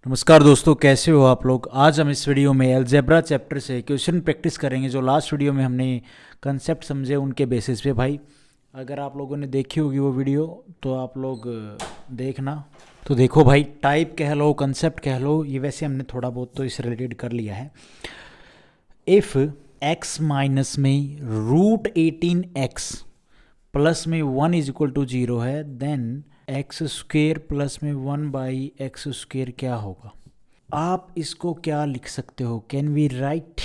नमस्कार दोस्तों, कैसे हो आप लोग। आज हम इस वीडियो में अलजेब्रा चैप्टर से क्वेश्चन प्रैक्टिस करेंगे। जो लास्ट वीडियो में हमने कंसेप्ट समझे उनके बेसिस पे। भाई अगर आप लोगों ने देखी होगी वो वीडियो तो आप लोग देखना। तो देखो भाई, टाइप कह लो, कंसेप्ट कह लो, ये वैसे हमने थोड़ा बहुत तो इस रिलेटेड कर लिया है। इफ़ x माइनस में √18x प्लस में 1 इज इक्वल टू 0 है, देन एक्स स्क्वेयर प्लस में 1/x² क्या होगा। आप इसको क्या लिख सकते हो, कैन वी राइट।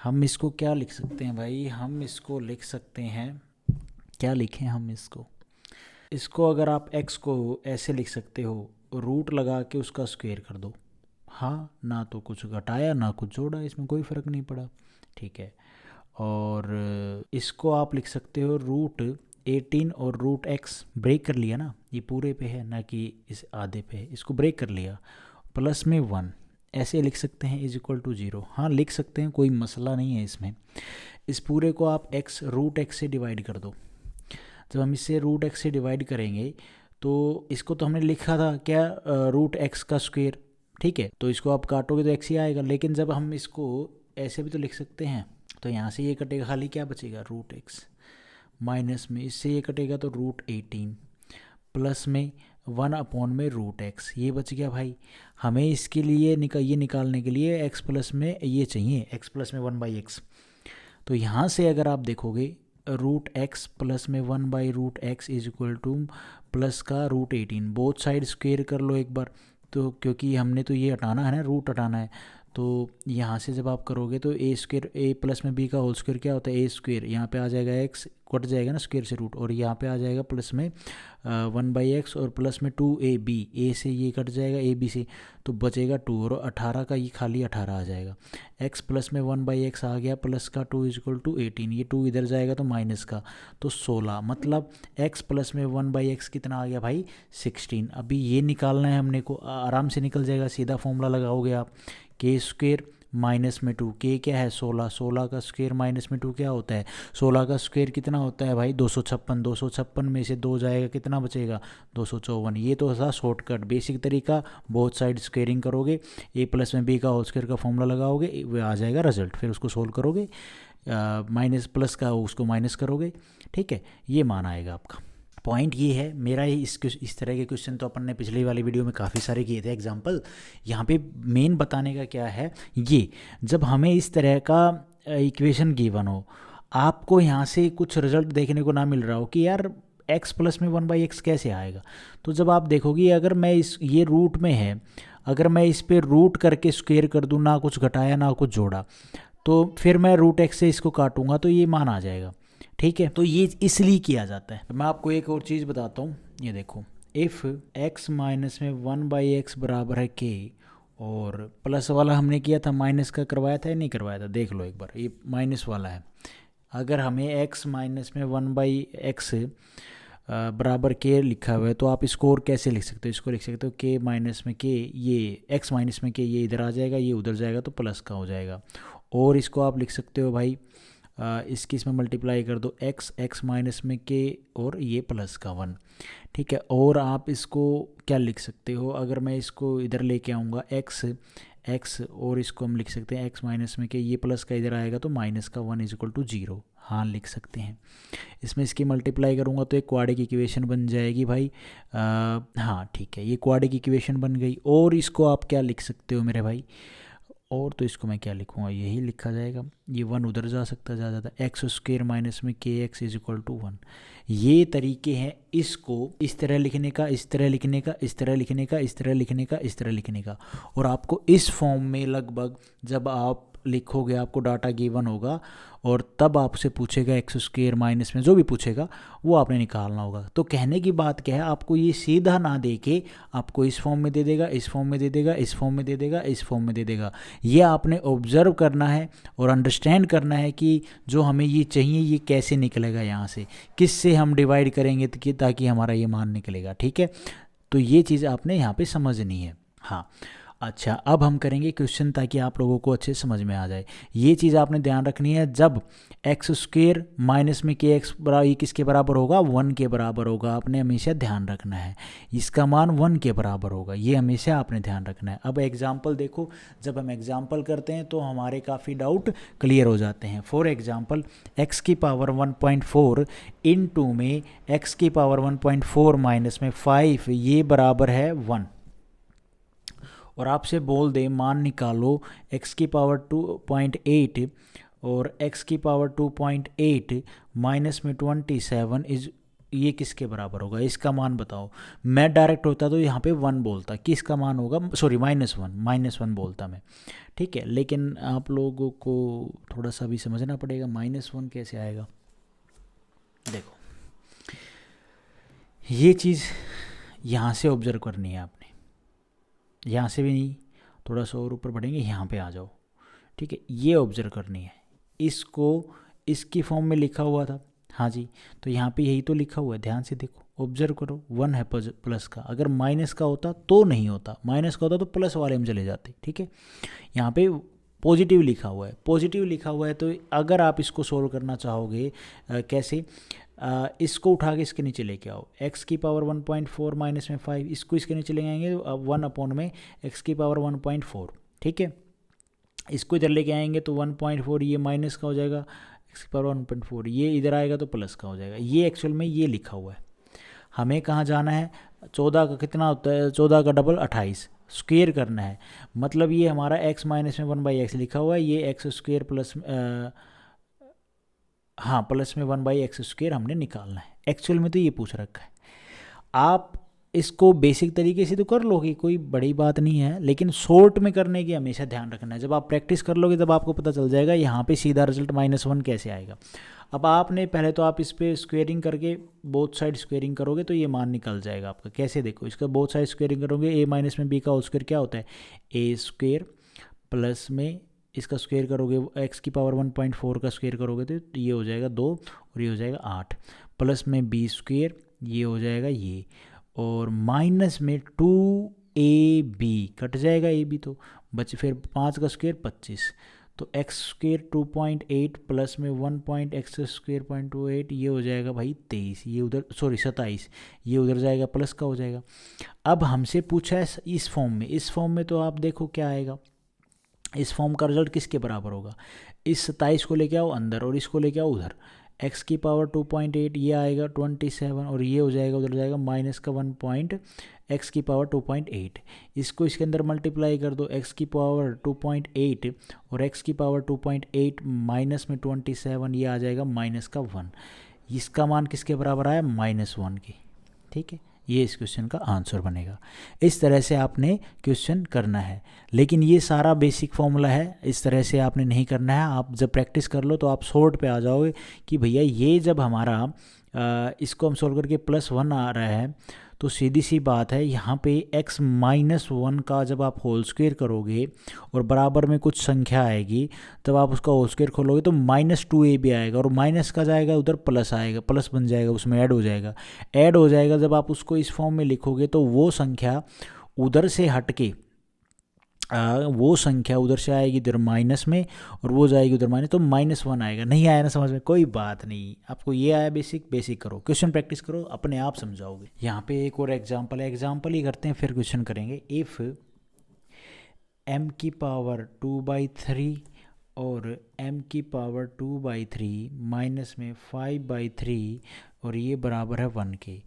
हम इसको क्या लिख सकते हैं भाई, हम इसको लिख सकते हैं, क्या लिखें हम इसको अगर आप x को ऐसे लिख सकते हो, रूट लगा के उसका स्क्वेयर कर दो। हाँ, ना तो कुछ घटाया ना कुछ जोड़ा, इसमें कोई फ़र्क नहीं पड़ा, ठीक है। और इसको आप लिख सकते हो √18 और √x ब्रेक कर लिया ना, ये पूरे पे है ना कि इस आधे पे है, इसको ब्रेक कर लिया, प्लस में 1 ऐसे लिख सकते हैं इज इक्वल टू 0। हाँ लिख सकते हैं, कोई मसला नहीं है इसमें। इस पूरे को आप √x से डिवाइड कर दो। जब हम इसे √x से डिवाइड करेंगे तो इसको तो हमने लिखा था क्या, √x का स्क्वेयर, ठीक है। तो इसको आप काटोगे तो x ही आएगा, लेकिन जब हम इसको ऐसे भी तो लिख सकते हैं, तो यहाँ से ये कटेगा, खाली क्या बचेगा √x, माइनस में इससे ये कटेगा तो √18 प्लस में 1/√x, ये बच गया भाई। हमें इसके लिए ये निकालने के लिए x प्लस में ये चाहिए, x प्लस में 1/x। तो यहाँ से अगर आप देखोगे √x प्लस में 1/√x is equal two plus का √18, बोथ साइड स्क्वेयर कर लो एक बार। तो क्योंकि हमने तो ये हटाना है ना, रूट हटाना है, तो यहाँ से जब आप करोगे तो a प्लस में b का होल स्क्वायर क्या होता है, a², यहाँ पे आ जाएगा x, कट जाएगा ना स्क्वायर से रूट, और यहाँ पे आ जाएगा प्लस में 1/x और प्लस में 2ab, a से ये कट जाएगा ab से, तो बचेगा 2, और 18 का ये खाली 18 आ जाएगा। x प्लस में 1/x आ गया, प्लस का 2 इज इक्वल टू 18, ये 2 इधर जाएगा तो माइनस का, तो 16, मतलब x प्लस में 1/x कितना आ गया भाई, 16। अभी ये निकालना है हमने को, आराम से निकल जाएगा, सीधा फॉर्मूला लगाओगे आप, k² माइनस में 2, k क्या है 16, 16 का स्क्वेयर माइनस में 2 क्या होता है, 16 का स्क्वेयर कितना होता है भाई 256, 256 में से 2 जाएगा कितना बचेगा 254। ये तो था शॉर्टकट बेसिक तरीका, बोथ साइड स्क्वेयरिंग करोगे, a प्लस में b का होल स्क्वेयर का फॉर्मूला लगाओगे, वो आ जाएगा रिजल्ट, फिर उसको सोल्व करोगे, माइनस प्लस का उसको माइनस करोगे, ठीक है। ये मान आएगा आपका। पॉइंट ये है मेरा, इस तरह के क्वेश्चन तो अपन ने पिछली वाली वीडियो में काफ़ी सारे किए थे एग्जांपल। यहाँ पे मेन बताने का क्या है, ये जब हमें इस तरह का इक्वेशन गिवन हो, आपको यहाँ से कुछ रिजल्ट देखने को ना मिल रहा हो कि यार x प्लस में 1/x कैसे आएगा, तो जब आप देखोगे अगर मैं ये रूट में है, अगर मैं इस पर रूट करके स्क्वेयर कर दूँ, ना कुछ घटाया ना कुछ जोड़ा, तो फिर मैं √x से इसको काटूंगा तो ये मान आ जाएगा, ठीक है। तो ये इसलिए किया जाता है। मैं आपको एक और चीज़ बताता हूँ, ये देखो, इफ़ x माइनस में 1/x बराबर है k, और प्लस वाला हमने किया था, माइनस का करवाया था या नहीं करवाया था, देख लो एक बार, ये माइनस वाला है। अगर हमें x माइनस में 1/x बराबर k लिखा हुआ है, तो आप इसको और कैसे लिख सकते हो, इसको लिख सकते हो k माइनस में k, ये x माइनस में k ये इधर आ जाएगा, ये उधर जाएगा तो प्लस का हो जाएगा। और इसको आप लिख सकते हो भाई, इसकी इसमें मल्टीप्लाई कर दो, x माइनस में k और ये प्लस का 1, ठीक है। और आप इसको क्या लिख सकते हो, अगर मैं इसको इधर लेके आऊँगा x और इसको हम लिख सकते हैं x माइनस में k, ये प्लस का इधर आएगा तो माइनस का 1 इज इक्वल टू 0, हाँ लिख सकते हैं। इसमें इसकी मल्टीप्लाई करूँगा तो एक क्वाड्रेटिक इक्वेशन बन जाएगी भाई, हाँ ठीक है, ये क्वाड्रेटिक इक्वेशन बन गई। और इसको आप क्या लिख सकते हो मेरे भाई, और तो इसको मैं क्या लिखूँगा, यही लिखा जाएगा, ये 1 उधर जा सकता ज़्यादा, x² माइनस में kx इज इक्वल टू 1। ये तरीके हैं इसको इस तरह लिखने का, इस तरह लिखने का, इस तरह लिखने का, इस तरह लिखने का, इस तरह लिखने का। और आपको इस फॉर्म में लगभग जब आप लिखोगे, आपको डाटा गिवन होगा और तब आपसे पूछेगा x² माइनस में जो भी पूछेगा वो आपने निकालना होगा। तो कहने की बात क्या है, आपको ये सीधा ना दे के आपको इस फॉर्म में दे देगा, इस फॉर्म में दे देगा, इस फॉर्म में दे देगा, इस फॉर्म में दे देगा। ये आपने ऑब्जर्व करना है और अंडरस्टैंड करना है कि जो हमें ये चाहिए ये कैसे निकलेगा, यहाँ से किस से हम डिवाइड करेंगे ताकि हमारा ये मान निकलेगा, ठीक है। तो ये चीज़ आपने यहाँ पे समझनी है। हाँ, अच्छा, अब हम करेंगे क्वेश्चन ताकि आप लोगों को अच्छे समझ में आ जाए। ये चीज़ आपने ध्यान रखनी है, जब एक्स स्क्वेयर माइनस में के एक्स बराबर, ये किसके बराबर होगा, 1 के बराबर होगा। आपने हमेशा ध्यान रखना है इसका मान 1 के बराबर होगा, ये हमेशा आपने ध्यान रखना है। अब एग्जाम्पल देखो, जब हम एग्जाम्पल करते हैं तो हमारे काफ़ी डाउट क्लियर हो जाते हैं। फॉर एग्जाम्पल एक्स की पावर 1.4 इन टू में एक्स की पावर 1.4 माइनस में 5, ये बराबर है 1। और आपसे बोल दे मान निकालो x की पावर 2.8 और x की पावर 2.8 माइनस में 27 इज, ये किसके बराबर होगा, इसका मान बताओ। मैं डायरेक्ट होता तो यहाँ पे 1 बोलता, किसका मान होगा, सॉरी -1 बोलता मैं, ठीक है। लेकिन आप लोगों को थोड़ा सा भी समझना पड़ेगा, -1 कैसे आएगा। देखो ये चीज़ यहाँ से ऑब्जर्व करनी है आपने, यहाँ से भी नहीं, थोड़ा सा और ऊपर बढ़ेंगे, यहाँ पे आ जाओ, ठीक है। ये ऑब्जर्व करनी है, इसको इसकी फॉर्म में लिखा हुआ था, हाँ जी, तो यहाँ पे यही तो लिखा हुआ है, ध्यान से देखो, ऑब्जर्व करो। 1 है प्लस का, अगर माइनस का होता तो नहीं होता, माइनस का होता तो प्लस वाले में चले जाते, ठीक है। यहाँ पे पॉजिटिव लिखा हुआ है, पॉजिटिव लिखा हुआ है, तो अगर आप इसको सोल्व करना चाहोगे कैसे, इसको उठा के इसके नीचे लेके आओ, x की पावर 1.4 माइनस में 5, इसको इसके नीचे ले आएंगे 1 अपॉन में x की पावर 1.4, ठीक है। इसको इधर लेके आएंगे तो 1.4 ये माइनस का हो जाएगा, x की पावर 1.4 ये इधर आएगा तो प्लस का हो जाएगा। ये एक्चुअल में ये लिखा हुआ है, हमें कहाँ जाना है, 14 का कितना होता है, 14 का डबल 28 स्क्वेयर करना है, मतलब ये हमारा x माइनस में 1/x लिखा हुआ है, ये एक्स स्क्वेयर प्लस हाँ प्लस में 1/x स्क्वेयर हमने निकालना है। एक्चुअल में तो ये पूछ रखा है, आप इसको बेसिक तरीके से तो कर लोगे, कोई बड़ी बात नहीं है, लेकिन शॉर्ट में करने की हमेशा ध्यान रखना है। जब आप प्रैक्टिस कर लोगे तब आपको पता चल जाएगा यहाँ पे सीधा रिजल्ट -1 कैसे आएगा। अब आपने पहले तो आप इस पर स्क्वेयरिंग करके बोथ साइड स्क्वेयरिंग करोगे तो ये मान निकल जाएगा आपका। कैसे, देखो इसका बोथ साइड स्क्वेयरिंग करोगे, a माइनस में b का होल स्क्वेयर क्या होता है, a स्क्वेयर प्लस में इसका स्क्वेयर करोगे, x की पावर 1.4 का स्क्वेयर करोगे तो ये हो जाएगा 2 और ये हो जाएगा 8, प्लस में b स्क्वेयर ये हो जाएगा ये, और माइनस में 2ab कट जाएगा ab, तो बच फिर 5 का स्क्वेयर 25, तो x स्क्वेयर 2.8 प्लस में 1.x स्क्वेयर 0.28 ये हो जाएगा भाई 23, ये उधर सॉरी 27, ये उधर जाएगा प्लस का हो जाएगा। अब हमसे पूछा है इस फॉर्म में, इस फॉर्म में तो आप देखो क्या आएगा, इस फॉर्म का रिजल्ट किसके बराबर होगा, इस 27 को लेके आओ अंदर और इसको लेके आओ उधर, x की पावर 2.8 ये आएगा 27 और ये हो जाएगा उधर जाएगा माइनस का 1 x की पावर 2.8, इसको इसके अंदर मल्टीप्लाई कर दो, x की पावर 2.8 और x की पावर 2.8 माइनस में 27 ये आ जाएगा माइनस का 1, इसका मान किसके बराबर आया, -1 के, ठीक है। ये इस क्वेश्चन का आंसर बनेगा। इस तरह से आपने क्वेश्चन करना है, लेकिन ये सारा बेसिक फॉर्मूला है, इस तरह से आपने नहीं करना है। आप जब प्रैक्टिस कर लो तो आप शॉर्ट पे आ जाओगे कि भैया ये जब हमारा इसको हम सोल्व करके +1 आ रहा है तो सीधी सी बात है यहाँ पे x -1 का जब आप होल स्क्वेयर करोगे और बराबर में कुछ संख्या आएगी तब आप उसका होल स्क्वेयर खोलोगे तो -2ab आएगा और माइनस का जाएगा उधर प्लस आएगा, प्लस बन जाएगा, उसमें ऐड हो जाएगा। जब आप उसको इस फॉर्म में लिखोगे तो वो संख्या उधर से हट के वो संख्या उधर से आएगी इधर माइनस में और वो जाएगी उधर माइनस, तो -1 आएगा। नहीं आया ना समझ में, कोई बात नहीं, आपको ये आया बेसिक करो, क्वेश्चन प्रैक्टिस करो, अपने आप समझाओगे। यहाँ पे एक और एग्जांपल है, एग्जांपल ही करते हैं फिर क्वेश्चन करेंगे। इफ़ m की पावर 2/3 और m की पावर 2/3 माइनस में 5/3 और ये बराबर है 1 के,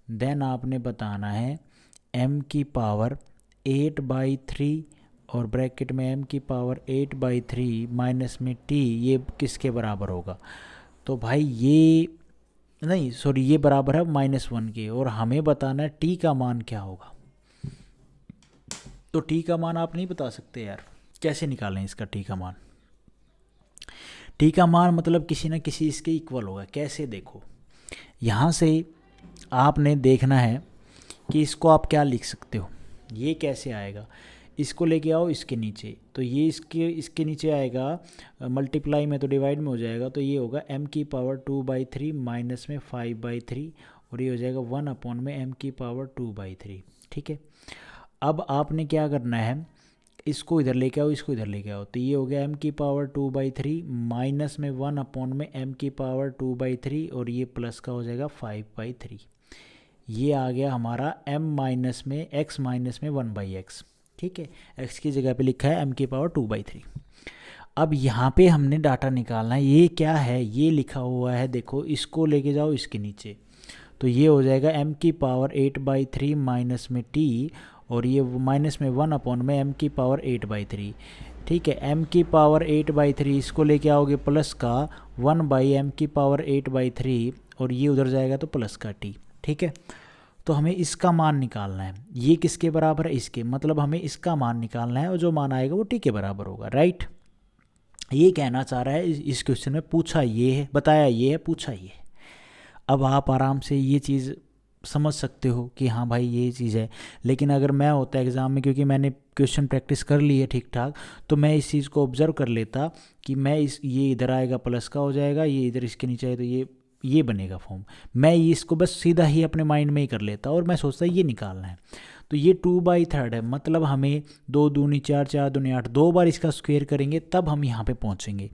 देन आपने बताना है m की पावर 8/3 और ब्रैकेट में m की पावर 8/3 माइनस में t ये किसके बराबर होगा। तो भाई ये नहीं सॉरी ये बराबर है -1 के और हमें बताना है t का मान क्या होगा। तो t का मान आप नहीं बता सकते यार, कैसे निकालें इसका t का मान। t का मान मतलब किसी न किसी इसके इक्वल होगा। कैसे, देखो यहाँ से आपने देखना है कि इसको आप क्या लिख सकते हो, ये कैसे आएगा, इसको लेके आओ इसके नीचे, तो ये इसके नीचे आएगा मल्टीप्लाई में तो डिवाइड में हो जाएगा, तो ये होगा m की पावर 2/3 माइनस में 5/3 और ये हो जाएगा 1 अपॉन में m की पावर 2/3, ठीक है। अब आपने क्या करना है, इसको इधर लेके आओ, इसको इधर लेके आओ, तो ये हो गया m⁻²/3 माइनस में 1 में m⁻²/3 और ये प्लस का हो जाएगा 5/3। ये आ गया हमारा m माइनस में x माइनस में 1/x। ठीक है, x की जगह पे लिखा है m⁻²/3। अब यहाँ पे हमने डाटा निकालना है। ये क्या है, ये लिखा हुआ है, देखो इसको लेके जाओ इसके नीचे, तो ये हो जाएगा m⁻8/3 माइनस में t और ये माइनस में 1 में m⁻8/3। ठीक है, m⁻8/3 इसको लेके आओगे प्लस का 1/m⁻8/3 और ये उधर जाएगा तो प्लस का t। ठीक है, तो हमें इसका मान निकालना है। ये किसके बराबर है, इसके, मतलब हमें इसका मान निकालना है और जो मान आएगा वो t के बराबर होगा। राइट, ये कहना चाह रहा है इस क्वेश्चन में, पूछा ये है, बताया ये है, पूछा ये है। अब आप आराम से ये चीज़ समझ सकते हो कि हाँ भाई ये चीज़ है। लेकिन अगर मैं होता एग्ज़ाम में, क्योंकि मैंने क्वेश्चन प्रैक्टिस कर ली है ठीक ठाक, तो मैं इस चीज़ को ऑब्जर्व कर लेता कि मैं ये इधर आएगा प्लस का हो जाएगा, ये इधर इसके नीचे आए तो ये बनेगा फॉर्म। मैं इसको बस सीधा ही अपने माइंड में ही कर लेता और मैं सोचता ये निकालना है। तो ये 2/3 है, मतलब हमें 2 दूनी 4, 4 दूनी 8, 2 बार इसका स्क्वायर करेंगे तब हम यहाँ पे पहुँचेंगे।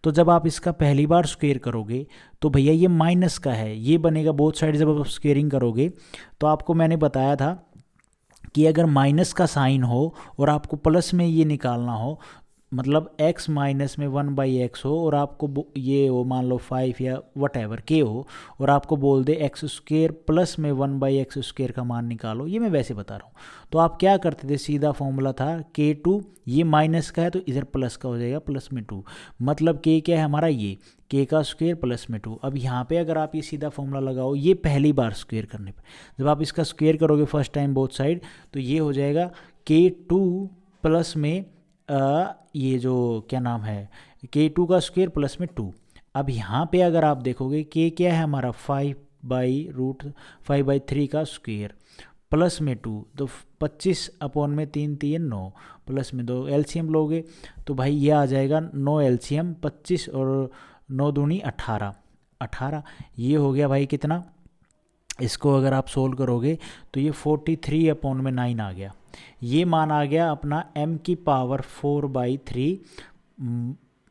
तो जब आप इसका पहली बार स्क्वायर करोगे तो भैया ये माइनस का है, ये बनेगा बोथ साइड। जब आप स्क्वेयरिंग करोगे तो आपको मैंने बताया था कि अगर माइनस का साइन हो और आपको प्लस में ये निकालना हो, मतलब x माइनस में 1/x हो और आपको ये हो मान लो 5 या वट एवर के हो और आपको बोल दे x² प्लस में 1/x² का मान निकालो, ये मैं वैसे बता रहा हूँ। तो आप क्या करते थे, सीधा फॉर्मूला था k2, ये माइनस का है तो इधर प्लस का हो जाएगा प्लस में 2, मतलब k क्या है हमारा, ये k का स्क्वायर प्लस में 2। अब यहाँ पे अगर आप ये सीधा फॉर्मूला लगाओ, ये पहली बार स्क्वायर करने पर, जब आप इसका स्क्वायर करोगे फर्स्ट टाइम बोथ साइड, तो ये हो जाएगा k2 प्लस में ये जो क्या नाम है k2 का स्क्वायर प्लस में 2। अब यहाँ पे अगर आप देखोगे k क्या है हमारा 5/3 का स्क्वायर प्लस में 2, तो 25 में 3 3 9 प्लस में 2 एलसीएम लोगे तो भाई ये आ जाएगा 9 एलसीएम 25 और 9 दूनी 18। ये हो गया भाई कितना, इसको अगर आप सोल्व करोगे तो ये 43/9 आ गया। ये मान आ गया अपना m⁻4/3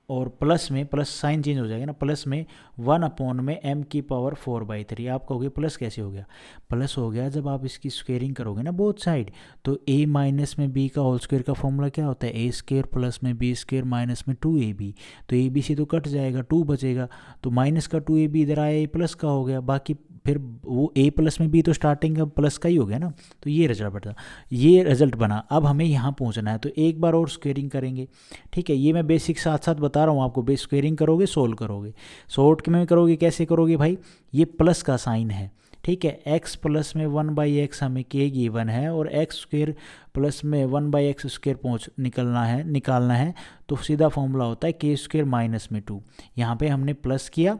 और प्लस में, प्लस साइन चेंज हो जाएगा ना, प्लस में 1 में m⁻4/3। आप कहोगे प्लस कैसे हो गया, प्लस हो गया जब आप इसकी स्क्वेयरिंग करोगे ना बोथ साइड, तो a माइनस में b का होल स्क्वायर का फॉर्मूला क्या होता है, a² प्लस में b² माइनस में 2ab। तो ab से तो कट जाएगा, 2 बचेगा, तो माइनस का 2ab इधर आया, a प्लस का हो गया, बाकी फिर वो a प्लस में b तो स्टार्टिंग का प्लस का ही हो गया ना, तो ये रिजल्ट बना। अब हमें यहाँ पहुँचना है, तो एक बार और स्क्वेयरिंग करेंगे। ठीक है, ये मैं बेसिक साथ साथ बता रहा हूँ आपको, बेस स्क्वेयरिंग करोगे सोल्व करोगे, शॉर्ट में करोगे कैसे करोगे भाई, ये प्लस का साइन है। ठीक है, x प्लस में 1/x हमें k गिवन है और x² प्लस में 1/x² निकालना है, तो सीधा फॉर्मूला होता है k² माइनस में 2। यहाँ पे हमने प्लस किया,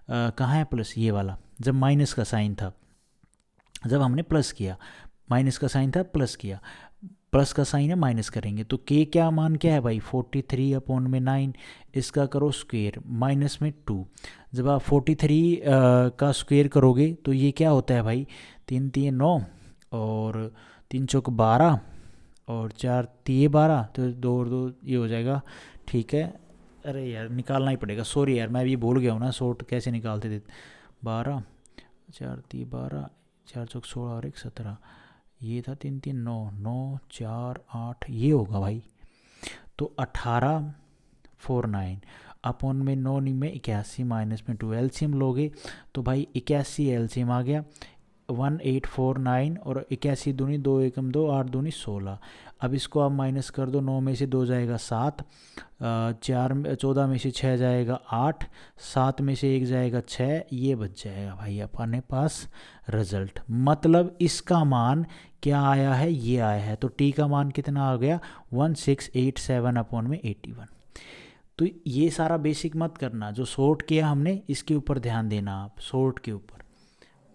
कहाँ है प्लस, ये वाला, जब माइनस का साइन था, जब हमने प्लस किया, माइनस का साइन था प्लस किया, प्लस का साइन है माइनस करेंगे, तो k क्या मान क्या है भाई 43/9, इसका करो स्क्वेयर माइनस में 2। जब आप 43 का स्क्वेयर करोगे तो ये क्या होता है भाई, 3 3 9 और 3 चौक 12 और 4 3 12, तो 2 और 2 ये हो जाएगा। ठीक है, अरे यार निकालना ही पड़ेगा, सॉरी यार मैं भी भूल गया हूँ ना, शॉर्ट कैसे निकालते थे, 12 4 3 12 4 चौक 16 और 1 17, ये था 3 3 9 9 4 8, ये होगा भाई। तो 18/9 में 9 में 81 माइनस में 2 एलसीएम लोगे तो भाई 81 एलसीएम आ गया, 1849 और 81 दूनी 2 एकम 2 8 दूनी 16। अब इसको आप माइनस कर दो, 9 में से 2 जाएगा 7, 14 में से 6 जाएगा 8, 7 में से 1 जाएगा 6, ये बच जाएगा भाई अपने पास रिजल्ट। मतलब इसका मान क्या आया है, ये आया है। तो टी का मान कितना आ गया 1687/81। तो ये सारा बेसिक मत करना, जो शॉर्ट किया हमने इसके ऊपर ध्यान देना आप, शॉर्ट के ऊपर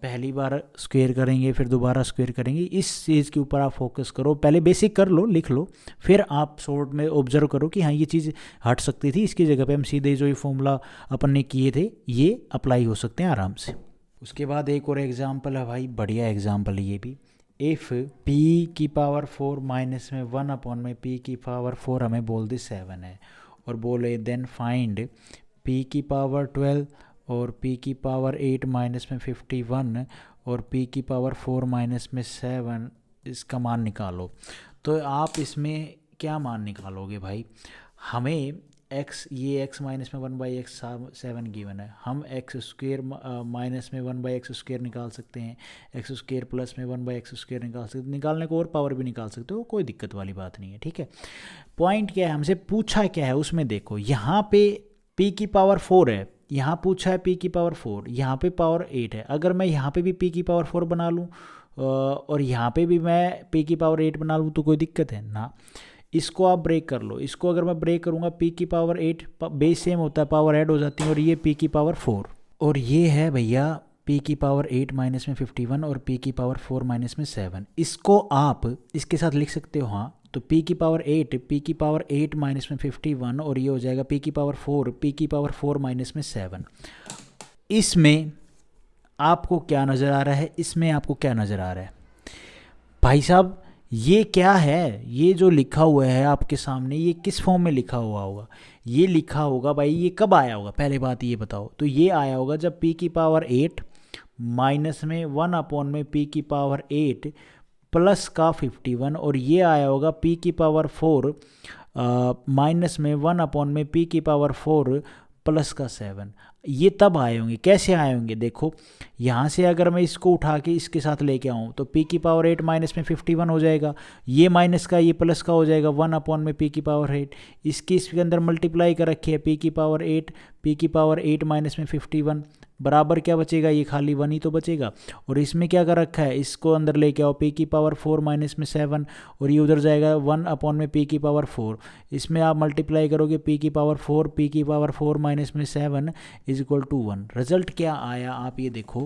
पहली बार स्क्वेयर करेंगे फिर दोबारा स्क्वेयर करेंगे, इस चीज़ के ऊपर आप फोकस करो, पहले बेसिक कर लो लिख लो, फिर आप शॉर्ट में ऑब्जर्व करो कि हाँ ये चीज़ हट सकती थी, इसकी जगह पे हम सीधे जो ये फॉर्मूला अपन ने किए थे ये अप्लाई हो सकते हैं आराम से। उसके बाद एक और एग्जाम्पल है भाई, बढ़िया एग्जाम्पल है ये भी, इफ़ p की पावर 4 माइनस में 1 अपॉन में p की पावर 4 हमें बोल दी 7 है, और बोले देन फाइंड p की पावर 12 और p की पावर 8 माइनस में 51 और p की पावर 4 माइनस में 7, इसका मान निकालो। तो आप इसमें क्या मान निकालोगे भाई? हमें x, ये x माइनस में 1/x 7 गिवन है, हम एक्स स्क्वेयर माइनस में 1/x स्क्वेयर निकाल सकते हैं, एक्स स्क्वेयर प्लस में 1/x स्क्वेयर निकाल सकते हैं, निकालने को और पावर भी निकाल सकते हो, कोई दिक्कत वाली बात नहीं है, ठीक है। पॉइंट क्या है, हमसे पूछा क्या है उसमें देखो, यहाँ पे p की पावर 4 है, यहाँ पूछा है p की पावर 4, यहाँ पे पावर 8 है। अगर मैं यहाँ पे भी p की पावर 4 बना लूँ और यहाँ पे भी मैं p की पावर 8 बना लूँ तो कोई दिक्कत है ना? इसको आप ब्रेक कर लो, इसको अगर मैं ब्रेक करूँगा p की पावर 8 बेस सेम होता है, पावर ऐड हो जाती है, और ये p की पावर 4, और ये है भैया p की पावर 8 माइनस में 51 और p की पावर 4 माइनस में 7। इसको आप इसके साथ लिख सकते हो, हाँ। तो p की पावर 8 माइनस में 51 और ये हो जाएगा p की पावर 4 p की पावर 4 माइनस में 7। इसमें आपको क्या नज़र आ रहा है? इसमें आपको क्या नज़र आ रहा है भाई साहब? ये क्या है? ये जो लिखा हुआ है आपके सामने, ये किस फॉर्म में लिखा हुआ होगा? ये लिखा होगा भाई, ये कब आया होगा पहले बात ये बताओ। तो ये आया होगा जब p की पावर 8 माइनस में 1 अपॉन में p की पावर 8 प्लस का 51, और ये आया होगा p की पावर 4 माइनस में 1 अपॉन में p की पावर 4 प्लस का 7। ये तब आए होंगे। कैसे आए होंगे? देखो, यहाँ से अगर मैं इसको उठा के इसके साथ लेके आऊँ तो p की पावर 8 माइनस में 51 हो जाएगा, ये माइनस का ये प्लस का हो जाएगा 1 अपॉन में p की पावर 8, इसके अंदर मल्टीप्लाई कर रखी है p की पावर 8 माइनस में 51 बराबर क्या बचेगा? ये खाली 1 ही तो बचेगा। और इसमें क्या कर रखा है? इसको अंदर लेके आओ, p की पावर 4 माइनस में 7, और ये उधर जाएगा 1 अपॉन में p की पावर 4। इसमें आप मल्टीप्लाई करोगे p की पावर 4 माइनस में 7 इज इक्वल टू 1। रिजल्ट क्या आया आप ये देखो,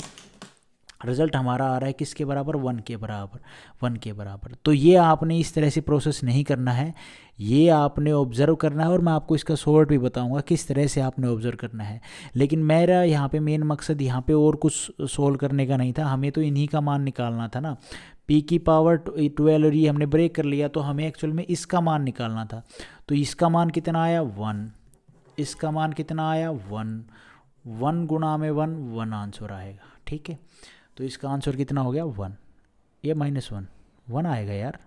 रिजल्ट हमारा आ रहा है किसके बराबर? 1 के बराबर, 1 के बराबर। तो ये आपने इस तरह से प्रोसेस नहीं करना है, ये आपने ऑब्जर्व करना है, और मैं आपको इसका शॉर्ट भी बताऊंगा किस तरह से आपने ऑब्जर्व करना है। लेकिन मेरा यहाँ पे मेन मकसद यहाँ पे और कुछ सोल्व करने का नहीं था, हमें तो इन्हीं का मान निकालना था ना। p की पावर 12 और ये हमने ब्रेक कर लिया, तो हमें एक्चुअल में इसका मान निकालना था। तो इसका मान कितना आया? 1। इसका मान कितना आया? 1। 1 गुणा में 1 आंसर आएगा, ठीक है। तो इसका आंसर कितना हो गया? 1 या -1 आएगा यार।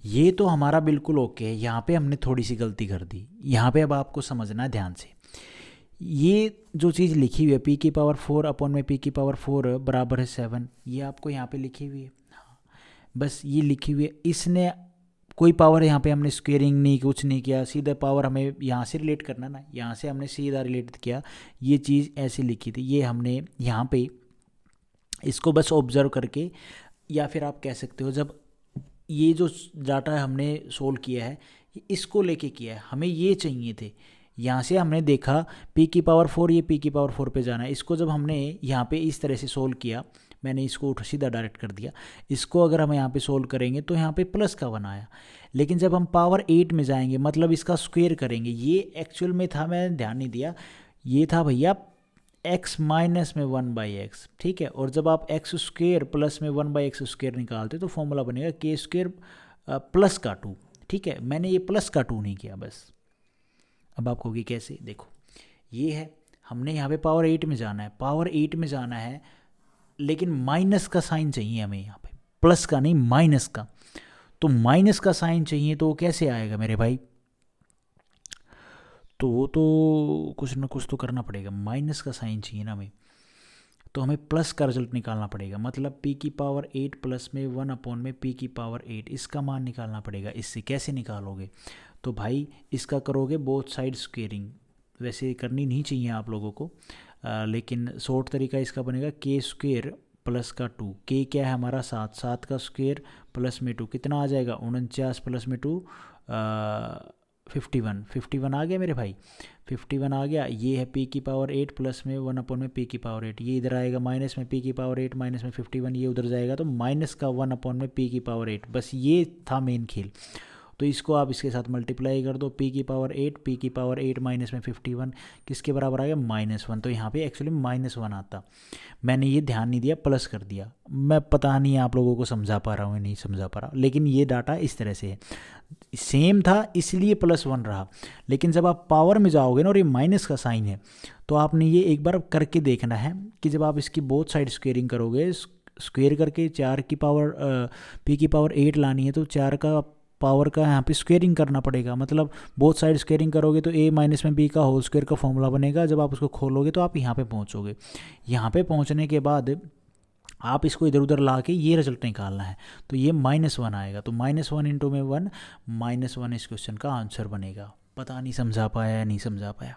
ये तो हमारा बिल्कुल ओके है। यहाँ पे हमने थोड़ी सी गलती कर दी, यहाँ पे अब आपको समझना है ध्यान से। ये जो चीज़ लिखी हुई है p की पावर 4 अपॉन में p की पावर 4 बराबर है 7, ये आपको यहाँ पे लिखी हुई है, हाँ बस ये लिखी हुई है। इसने कोई पावर यहाँ पे हमने स्क्वेयरिंग नहीं, कुछ नहीं किया, सीधा पावर हमें यहाँ से रिलेट करना ना, यहाँ से हमने सीधा रिलेट किया। ये चीज़ ऐसे लिखी थी, ये हमने यहाँ पे इसको बस ऑब्जर्व करके, या फिर आप कह सकते हो जब ये जो डाटा हमने सोल्व किया है इसको लेके किया है, हमें ये चाहिए थे। यहाँ से हमने देखा p की पावर 4, ये p की पावर 4 पे जाना है। इसको जब हमने यहाँ पे इस तरह से सोल्व किया, मैंने इसको सीधा डायरेक्ट कर दिया। इसको अगर हम यहाँ पे सोल्व करेंगे तो यहाँ पे प्लस का 1 आया, लेकिन जब हम पावर 8 में जाएंगे मतलब इसका स्क्वेयर करेंगे, ये एक्चुअल में था, मैंने ध्यान नहीं दिया, ये था भैया x माइनस में 1/x, ठीक है। और जब आप x स्क्वेयर प्लस में 1/x स्क्वेयर निकालते तो फॉर्मूला बनेगा k स्क्वेयर प्लस का 2, ठीक है। मैंने ये प्लस का 2 नहीं किया बस। अब आप कहोगे कैसे? देखो ये है, हमने यहाँ पे पावर 8 में जाना है, पावर 8 में जाना है, लेकिन माइनस का साइन चाहिए हमें यहाँ पे, प्लस का नहीं माइनस का। तो माइनस का साइन चाहिए तो कैसे आएगा मेरे भाई? तो कुछ ना कुछ तो करना पड़ेगा, माइनस का साइन चाहिए ना हमें, तो हमें प्लस का रिजल्ट निकालना पड़ेगा। मतलब p की पावर 8 प्लस में 1 अपॉन में p की पावर 8, इसका मान निकालना पड़ेगा। इससे कैसे निकालोगे? तो भाई इसका करोगे बोथ साइड स्क्वेयरिंग, वैसे करनी नहीं चाहिए आप लोगों को, लेकिन शॉर्ट तरीका इसका बनेगा k स्क्वेयर प्लस का 2। k क्या है हमारा? 7 का स्क्वेयर प्लस में 2 कितना आ जाएगा? 49 प्लस में 2 51 आ गया मेरे भाई, 51 आ गया। ये है p की पावर 8 प्लस में 1 अपॉन में p की पावर 8, ये इधर आएगा माइनस में p की पावर 8 माइनस में 51, ये उधर जाएगा तो माइनस का 1 अपॉन में p की पावर 8। बस ये था मेन खेल। तो इसको आप इसके साथ मल्टीप्लाई कर दो, p की पावर 8, p की पावर 8 माइनस में 51 किसके बराबर आ गया -1। तो यहाँ पे एक्चुअली -1 आता, मैंने ये ध्यान नहीं दिया, प्लस कर दिया। मैं पता नहीं आप लोगों को समझा पा रहा हूँ नहीं समझा पा रहा, लेकिन ये डाटा इस तरह से है, सेम था इसलिए +1 रहा। लेकिन जब आप पावर में जाओगे ना और ये माइनस का साइन है, तो आपने ये एक बार करके देखना है कि जब आप इसकी बोथ साइड स्क्वेयरिंग करोगे, स्क्वेयर करके 4 की पावर p की पावर 8 लानी है, तो 4 का पावर का यहाँ पे स्क्वेयरिंग करना पड़ेगा। मतलब बोथ साइड स्क्वेयरिंग करोगे तो a माइनस में b का होल स्क्वेयर का फॉर्मूला बनेगा। जब आप उसको खोलोगे तो आप यहाँ पे पहुँचोगे। यहाँ पे पहुँचने के बाद आप इसको इधर उधर ला के ये रिजल्ट निकालना है, तो ये -1 आएगा। तो -1 इंटू में 1, -1 इस क्वेश्चन का आंसर बनेगा। पता नहीं समझा पाया या नहीं समझा पाया।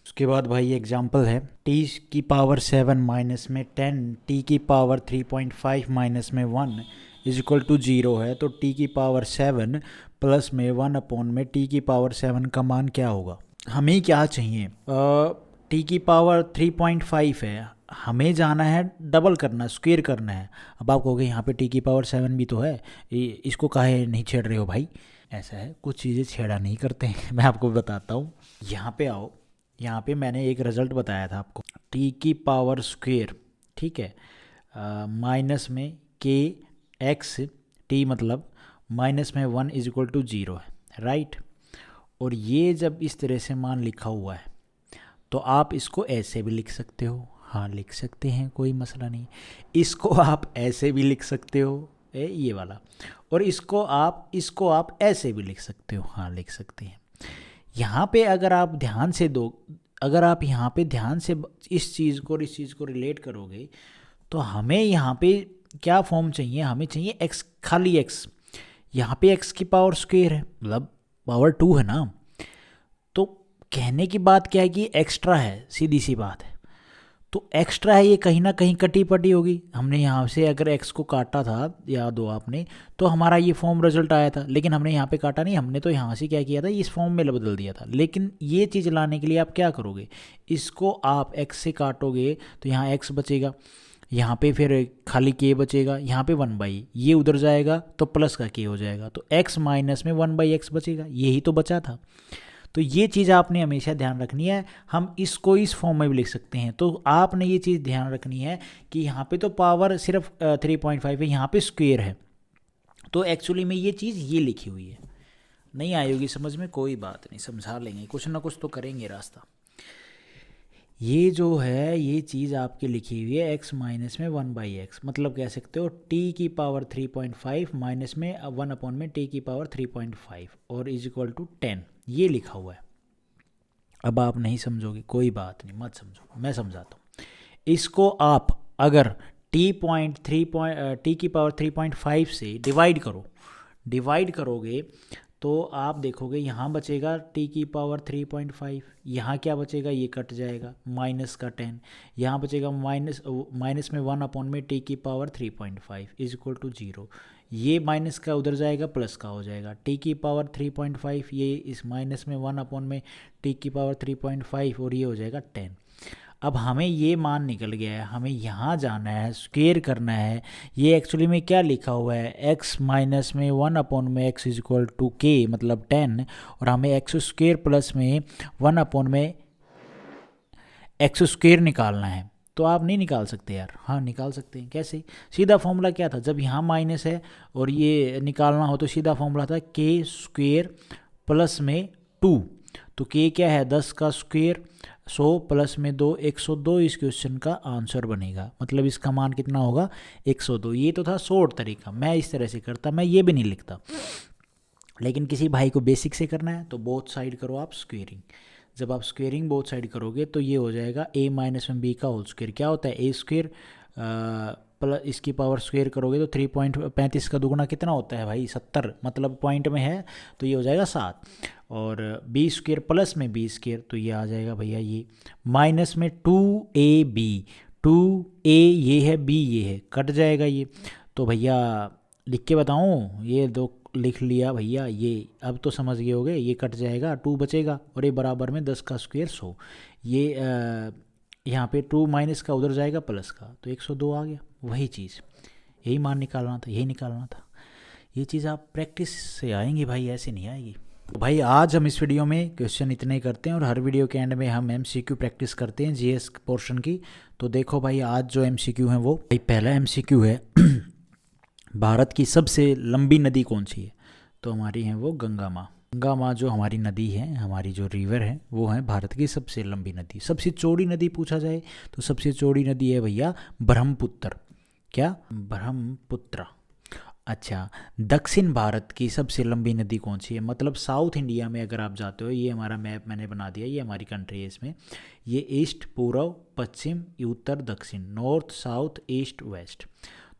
उसके बाद भाई एग्जाम्पल है, t की पावर 7 माइनस में 10, t की पावर 3.5 माइनस में 1 इज इक्वल टू 0 है। तो t की पावर 7 प्लस में 1 अपॉन में t की पावर 7 का मान क्या होगा? हमें क्या चाहिए? t की पावर 3.5 है, हमें जाना है डबल करना, स्क्वेयर करना है। अब आप कहोगे यहाँ पे t की पावर 7 भी तो है, इसको काहे नहीं छेड़ रहे हो भाई? ऐसा है, कुछ चीज़ें छेड़ा नहीं करते हैं। मैं आपको बताता हूँ, यहाँ पे आओ। यहाँ पे मैंने एक रिजल्ट बताया था आपको, t की पावर स्क्वेयर, ठीक है, माइनस में k x t मतलब माइनस में 1 इज इक्वल टू 0 है, राइट। और ये जब इस तरह से मान लिखा हुआ है तो आप इसको ऐसे भी लिख सकते हो, हाँ लिख सकते हैं, कोई मसला नहीं। इसको आप ऐसे भी लिख सकते हो, ये वाला, और इसको आप ऐसे भी लिख सकते हो, हाँ लिख सकते हैं। यहाँ पे अगर आप ध्यान से अगर आप यहाँ पे ध्यान से इस चीज़ को और इस चीज़ को रिलेट करोगे तो हमें यहाँ पे क्या फॉर्म चाहिए? हमें चाहिए x, खाली x। यहाँ पे x की पावर स्क्वेयर है, मतलब पावर 2 है ना। तो कहने की बात क्या है कि एक्स्ट्रा है, सीधी सी बात है। तो एक्स्ट्रा है, ये कहीं ना कहीं कटी पटी होगी। हमने यहाँ से अगर x को काटा था, याद हो आपने, तो हमारा ये फॉर्म रिजल्ट आया था। लेकिन हमने यहाँ पे काटा नहीं, हमने तो यहाँ से क्या किया था, इस फॉर्म में बदल दिया था। लेकिन ये चीज़ लाने के लिए आप क्या करोगे? इसको आप x से काटोगे तो यहाँ x बचेगा, यहाँ पे फिर खाली k बचेगा, यहाँ पे 1/, ये उधर जाएगा तो प्लस का k हो जाएगा, तो x माइनस में 1/x बचेगा, यही तो बचा था। तो ये चीज़ आपने हमेशा ध्यान रखनी है। हम इसको इस फॉर्म में भी लिख सकते हैं। तो आपने ये चीज़ ध्यान रखनी है कि यहाँ पे तो पावर सिर्फ 3.5 है, यहाँ पे स्क्वेयर है, तो एक्चुअली में ये चीज़ ये लिखी हुई है। नहीं आई होगी समझ में, कोई बात नहीं, समझा लेंगे, कुछ ना कुछ तो करेंगे रास्ता। ये जो है ये चीज़ आपकी लिखी हुई है x माइनस में 1/x, मतलब कह सकते हो t की पावर 3.5 माइनस में 1 अपॉन में t की पावर 3.5 और इज इक्वल टू 10, ये लिखा हुआ है। अब आप नहीं समझोगे, कोई बात नहीं, मत समझो, मैं समझाता हूँ। इसको आप अगर t की पावर 3.5 से डिवाइड करोगे तो आप देखोगे यहाँ बचेगा t की पावर 3.5, यहाँ क्या बचेगा, ये कट जाएगा, माइनस का 10, यहाँ बचेगा माइनस में 1 अपॉन में t की पावर 3.5 इज इक्वल टू 0, ये माइनस का उधर जाएगा, प्लस का हो जाएगा। t की पावर 3.5, ये इस माइनस में 1 अपॉन में t की पावर 3.5 और ये हो जाएगा 10। अब हमें ये मान निकल गया है, हमें यहाँ जाना है, स्क्वेयर करना है। ये एक्चुअली में क्या लिखा हुआ है, x माइनस में 1 अपॉन में x is equal to k मतलब 10, और हमें x स्क्वेयर प्लस में 1 अपॉन में x स्क्वेयर निकालना है। तो आप नहीं निकाल सकते यार? हाँ निकाल सकते हैं। कैसे? सीधा फॉर्मूला क्या था, जब यहाँ माइनस है और ये निकालना हो तो सीधा फॉर्मूला था k स्क्वेयर प्लस में 2, तो k क्या है, 10 का स्क्वेयर, 100 प्लस में 2 102 इस क्वेश्चन का आंसर बनेगा। मतलब इसका मान कितना होगा, 102। ये तो था शॉर्ट तरीका, मैं इस तरह से करता, मैं ये भी नहीं लिखता। लेकिन किसी भाई को बेसिक से करना है तो बोथ साइड करो आप स्क्वेयरिंग। जब आप स्क्वेयरिंग बोथ साइड करोगे तो ये हो जाएगा a माइनस में b का होल स्क्वेयर। क्या होता है, a स्क्वेयर प्लस इसकी पावर स्क्वेयर करोगे तो 3.35 का दुगुना कितना होता है भाई, 70, मतलब पॉइंट में है तो ये हो जाएगा 7, और b स्क्वेयर प्लस में b स्क्वेयर तो ये आ जाएगा भैया ये माइनस में 2ab, 2a ये है, b ये है, कट जाएगा ये। तो भैया लिख के बताऊँ, ये दो लिख लिया भैया, ये अब तो समझ गए होगे, ये कट जाएगा, 2 बचेगा और ये बराबर में 10 का स्क्वेयर 100, ये यहाँ पे 2 माइनस का उधर जाएगा प्लस का, तो 102 आ गया। वही चीज़, यही मान निकालना था, यही निकालना था। ये चीज़ आप प्रैक्टिस से आएंगी भाई, ऐसे नहीं आएगी। तो भाई आज हम इस वीडियो में क्वेश्चन इतने ही करते हैं और हर वीडियो के एंड में हम एमसीक्यू प्रैक्टिस करते हैं जीएस पोर्शन की। तो देखो भाई आज जो एमसीक्यू है वो भाई पहला एमसीक्यू है भारत की सबसे लंबी नदी कौन सी है? तो हमारी है वो गंगा माँ। गंगा माँ जो हमारी नदी है, हमारी जो रिवर है, वो है भारत की सबसे लंबी नदी। सबसे चौड़ी नदी पूछा जाए तो सबसे चौड़ी नदी है भैया ब्रह्मपुत्र। क्या? ब्रह्मपुत्र। अच्छा, दक्षिण भारत की सबसे लंबी नदी कौन सी है? मतलब साउथ इंडिया में अगर आप जाते हो, ये हमारा मैप मैंने बना दिया, ये हमारी कंट्री है, इसमें ये ईस्ट, पूर्व, पश्चिम, उत्तर, दक्षिण, नॉर्थ, साउथ, ईस्ट, वेस्ट।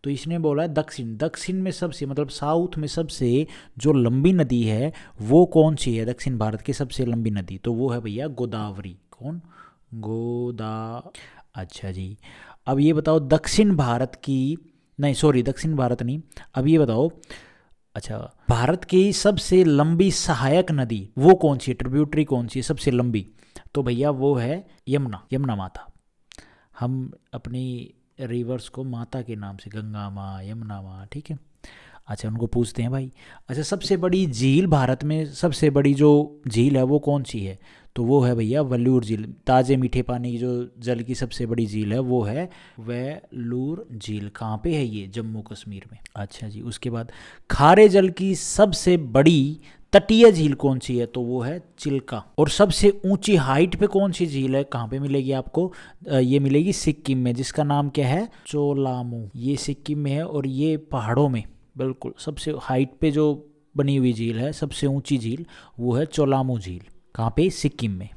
तो इसने बोला है दक्षिण। दक्षिण में सबसे मतलब साउथ में सबसे जो लंबी नदी है वो कौन सी है? दक्षिण भारत की सबसे लंबी नदी तो वो है भैया गोदावरी। कौन? गोदा। अच्छा जी, अब ये बताओ दक्षिण भारत की, नहीं सॉरी दक्षिण भारत नहीं, अब ये बताओ, अच्छा भारत की सबसे लंबी सहायक नदी वो कौन सी है? ट्रिब्यूटरी कौन सी है सबसे लंबी? तो भैया वो है यमुना। यमुना माता। हम अपनी रिवर्स को माता के नाम से, गंगा माँ, यमुना माँ, ठीक है। अच्छा उनको पूछते हैं भाई। अच्छा सबसे बड़ी झील भारत में, सबसे बड़ी जो झील है वो कौन सी है? तो वो है भैया वेल्लूर झील। ताज़े मीठे पानी की जो जल की सबसे बड़ी झील है वो है वेल्लूर झील। कहाँ पे है ये? जम्मू कश्मीर में। अच्छा जी, उसके बाद खारे जल की सबसे बड़ी तटीय झील कौन सी है? तो वो है चिल्का। और सबसे ऊंची हाइट पे कौन सी झील है? कहाँ पे मिलेगी आपको? ये मिलेगी सिक्किम में, जिसका नाम क्या है? चोलामू। ये सिक्किम में है और ये पहाड़ों में बिल्कुल सबसे हाइट पे जो बनी हुई झील है, सबसे ऊंची झील, वो है चोलामू झील। कहाँ पे? सिक्किम में।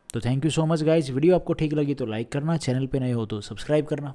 तो thank you so much guys. Video आपको ठीक लगी तो लाइक करना, चैनल पे नए हो तो सब्सक्राइब करना।